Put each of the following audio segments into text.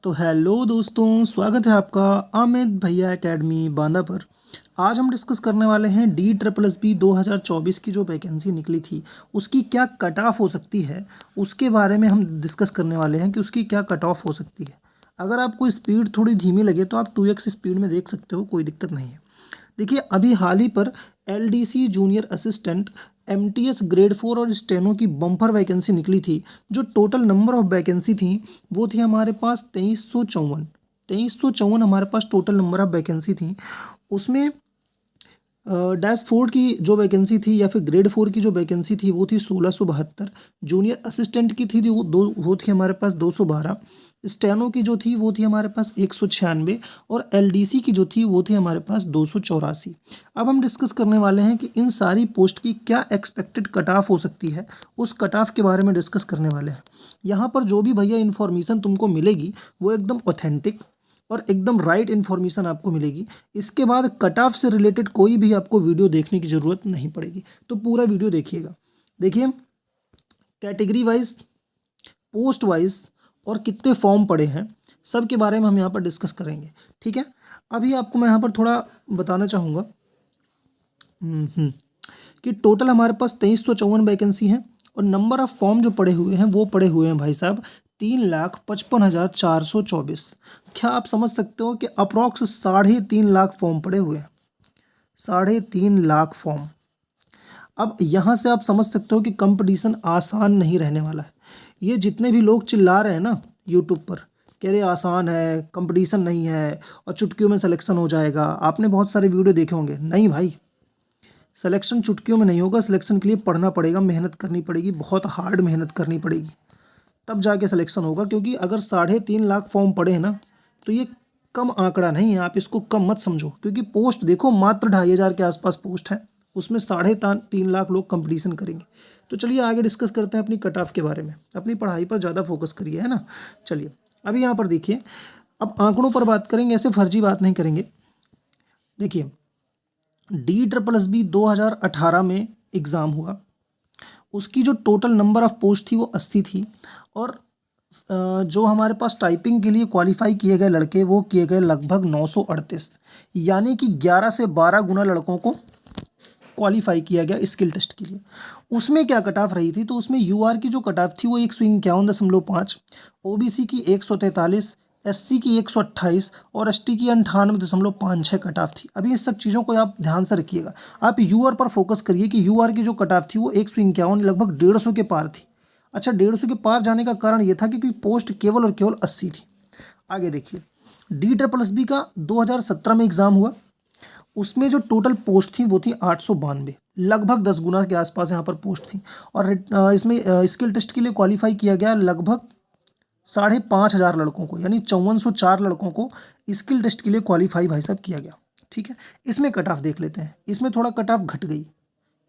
तो हेलो दोस्तों, स्वागत है आपका अमित भैया एकेडमी बांदा पर। आज हम डिस्कस करने वाले हैं DSSB 2024 की जो वैकेंसी निकली थी उसकी क्या कट ऑफ हो सकती है। उसके बारे में हम डिस्कस करने वाले हैं कि उसकी क्या कट ऑफ हो सकती है। अगर आपको स्पीड थोड़ी धीमी लगे तो आप 2x स्पीड में देख सकते हो, कोई दिक्कत नहीं है। देखिए, अभी हाल ही पर LDC junior assistant MTS grade 4 और स्टेनो की बम्पर वैकेंसी निकली थी। जो टोटल नंबर ऑफ वैकेंसी थी वो थी हमारे पास 2354 हमारे पास टोटल नंबर ऑफ वैकेंसी थी। उसमें -4 की जो वैकेंसी थी या फिर ग्रेड 4 की जो वैकेंसी थी वो थी 1672। जूनियर असिस्टेंट की थी वो थी हमारे पास 212। स्टेनो की जो थी वो थी हमारे पास 196 और LDC की जो थी वो थी हमारे पास 284। अब हम डिस्कस करने वाले हैं कि इन सारी पोस्ट की क्या एक्सपेक्टेड कट ऑफ हो सकती है। उस कट ऑफ के बारे में डिस्कस करने वाले हैं। यहाँ पर जो भी भैया इन्फॉर्मेशन तुमको मिलेगी वो एकदम ऑथेंटिक और एकदम राइट इन्फॉर्मेशन आपको मिलेगी। इसके बाद कट ऑफ से रिलेटेड कोई भी आपको वीडियो देखने की ज़रूरत नहीं पड़ेगी, तो पूरा वीडियो देखिएगा। देखिए, कैटेगरी वाइज, पोस्ट वाइज और कितने फॉर्म पड़े हैं, सब के बारे में हम यहाँ पर डिस्कस करेंगे। ठीक है, अभी आपको मैं यहाँ पर थोड़ा बताना चाहूँगा कि टोटल हमारे पास 2354 वैकेंसी है और नंबर ऑफ फॉर्म जो पड़े हुए हैं वो पड़े हुए हैं भाई साहब 3,55,424। क्या आप समझ सकते हो कि अप्रॉक्स 3.5 लाख फॉर्म पड़े हुए हैं। 3.5 लाख फॉर्म। अब यहाँ से आप समझ सकते हो कि कंपटीशन आसान नहीं रहने वाला है। ये जितने भी लोग चिल्ला रहे हैं ना यूट्यूब पर, कह रहे आसान है, कंपटीशन नहीं है और चुटकियों में सिलेक्शन हो जाएगा। आपने बहुत सारे वीडियो देखे होंगे। नहीं भाई, सिलेक्शन चुटकियों में नहीं होगा। सिलेक्शन के लिए पढ़ना पड़ेगा, मेहनत करनी पड़ेगी, बहुत हार्ड मेहनत करनी पड़ेगी, तब जाके सिलेक्शन होगा। क्योंकि अगर 3.5 लाख फॉर्म पड़े हैं ना, तो ये कम आंकड़ा नहीं है, आप इसको कम मत समझो। क्योंकि पोस्ट देखो, मात्र 2,500 के आसपास पोस्ट है, उसमें 3.5 लाख लोग कंपटीशन करेंगे। तो चलिए आगे डिस्कस करते हैं अपनी कट ऑफ के बारे में। अपनी पढ़ाई पर ज़्यादा फोकस करिए, है ना। चलिए, अभी यहाँ पर देखिए, अब आंकड़ों पर बात करेंगे, ऐसे फर्जी बात नहीं करेंगे। देखिए, DSSB 2018 में एग्ज़ाम हुआ। उसकी जो टोटल नंबर ऑफ पोस्ट थी वो 80 थी और जो हमारे पास टाइपिंग के लिए क्वालिफाई किए गए लड़के वो किए गए लगभग 938। यानी कि 11 से 12 गुना लड़कों को क्वालिफाई किया गया स्किल टेस्ट के लिए। उसमें क्या कट ऑफ रही थी, तो उसमें UR की जो कट ऑफ थी वो 151.5, OBC की 143, SC की 128 और ST की 98.56 कट ऑफ थी। अभी इस सब चीज़ों को आप ध्यान से रखिएगा। आप UR पर फोकस करिए कि UR की जो कट ऑफ थी वो 151, लगभग 150 के पार थी। अच्छा, 150 के पार जाने का कारण ये था कि क्योंकि पोस्ट केवल और केवल 80 थी। आगे देखिए, DSSB का 2017 में एग्ज़ाम हुआ। उसमें जो टोटल पोस्ट थी वो थी 892, लगभग 10 गुना के आसपास यहाँ पर पोस्ट थी। और इसमें स्किल टेस्ट के लिए क्वालिफाई किया गया लगभग 5,500 लड़कों को, यानी 5404 लड़कों को स्किल टेस्ट के लिए क्वालिफाई भाई साहब किया गया। ठीक है, इसमें कट ऑफ देख लेते हैं। इसमें थोड़ा कट ऑफ घट गई,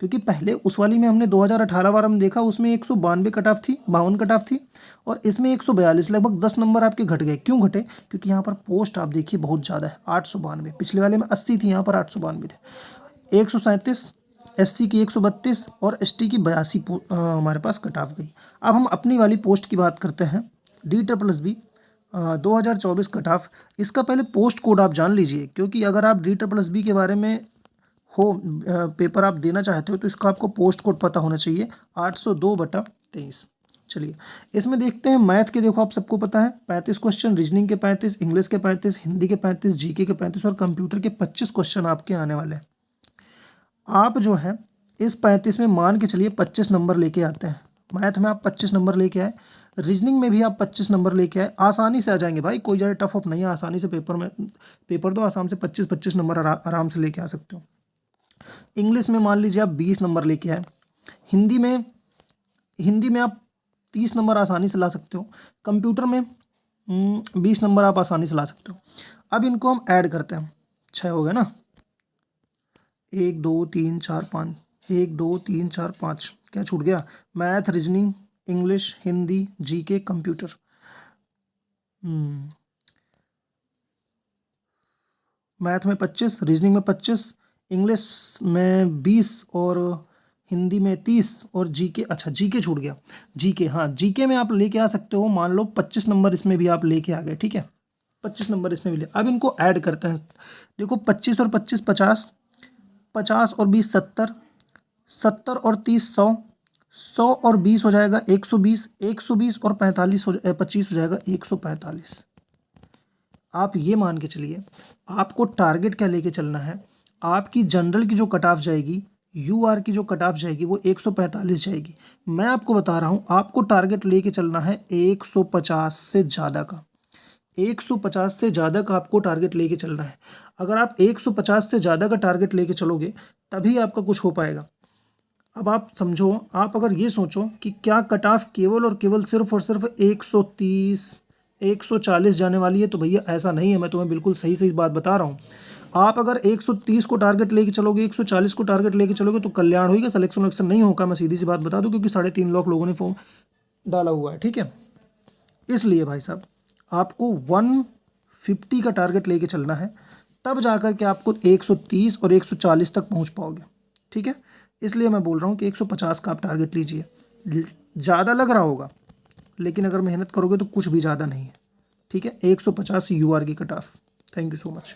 क्योंकि पहले उस वाली में हमने 2018 वाला में देखा, उसमें 192 कट ऑफ थी, 52 कट ऑफ थी और इसमें 142, लगभग 10 नंबर आपके घट गए। क्यों घटे? क्योंकि यहाँ पर पोस्ट आप देखिए बहुत ज़्यादा है, 892। पिछले वाले में 80 थी, यहाँ पर 892 थे। 137 SC की 132 और ST की 82 हमारे पास कट ऑफ गई। अब हम अपनी वाली पोस्ट की बात करते हैं। DSSB 2024 cut off. इसका पहले पोस्ट कोड आप जान लीजिए, क्योंकि अगर आप DSSB के बारे में पेपर आप देना चाहते हो तो इसका आपको पोस्ट कोड पता होना चाहिए, 802/23। चलिए, इसमें देखते हैं मैथ के। देखो, आप सबको पता है 35 क्वेश्चन, रीजनिंग के 35, इंग्लिश के 35, हिंदी के 35, GK के 35 और कंप्यूटर के 25 क्वेश्चन आपके आने वाले हैं। आप जो है इस 35 में मान के चलिए 25 नंबर लेके आते हैं। मैथ में आप 25 नंबर लेके आए, रीजनिंग में भी आप 25 नंबर लेके आए, आसानी से आ जाएंगे भाई, कोई ज़्यादा टफ ऑफ नहीं है। आसानी से पेपर दो, आसाम से 25-25 नंबर आराम से लेके आ सकते हो। इंग्लिश में मान लीजिए आप 20 नंबर लेके आए। हिंदी में आप 30 नंबर आसानी से ला सकते हो। कंप्यूटर में 20 नंबर आप आसानी से ला सकते हो। अब इनको हम ऐड करते हैं, 6 हो गए ना, 1 2 3 4 5, 1 2 3 4 5, क्या छूट गया? Math, reasoning, English, Hindi, GK, computer. Math में 25, रीजनिंग में 25, इंग्लिश में 20 और हिंदी में 30 और जीके, अच्छा जीके छूट गया, जीके, हाँ जीके में आप लेके आ सकते हो, मान लो 25 नंबर इसमें भी आप लेके आ गए, ठीक है, 25 नंबर इसमें भी ले। अब इनको ऐड करते हैं, देखो 25 और 25 50, 50 और 20 70, 70 और 30 100, 100 और 20 हो जाएगा 120, 120 और 45 25 हो जाएगा 145। आप ये मान के चलिए, आपको टारगेट क्या लेके चलना है, आपकी जनरल की जो कट ऑफ जाएगी, यूआर की जो कट ऑफ जाएगी वो 145 जाएगी। मैं आपको बता रहा हूँ, आपको टारगेट लेके चलना है 150 से ज़्यादा का, 150 से ज़्यादा का आपको टारगेट लेके चलना है। अगर आप 150 से ज़्यादा का टारगेट लेके चलोगे तभी आपका कुछ हो पाएगा। अब आप समझो, आप अगर ये सोचो कि क्या कट ऑफ केवल और केवल सिर्फ और सिर्फ 130 140 जाने वाली है, तो भैया ऐसा नहीं है, मैं तुम्हें बिल्कुल सही सही बात बता रहा हूँ। आप अगर 130 को टारगेट लेके चलोगे, 140 को टारगेट लेके चलोगे तो कल्याण होगा, सिलेक्शन वलेक्शन नहीं होगा, मैं सीधी सी बात बता दूं, क्योंकि 3.5 लाख लोगों ने फॉर्म डाला हुआ है, ठीक है। इसलिए भाई साहब आपको 150 का टारगेट लेके चलना है, तब जाकर के आपको 130 और 140 तक पहुंच पाओगे, ठीक है। इसलिए मैं बोल रहा हूँ कि 150 का आप टारगेट लीजिए। ज़्यादा लग रहा होगा, लेकिन अगर मेहनत करोगे तो कुछ भी ज़्यादा नहीं है, ठीक है। 150 यूआर की cut off. Thank you so much.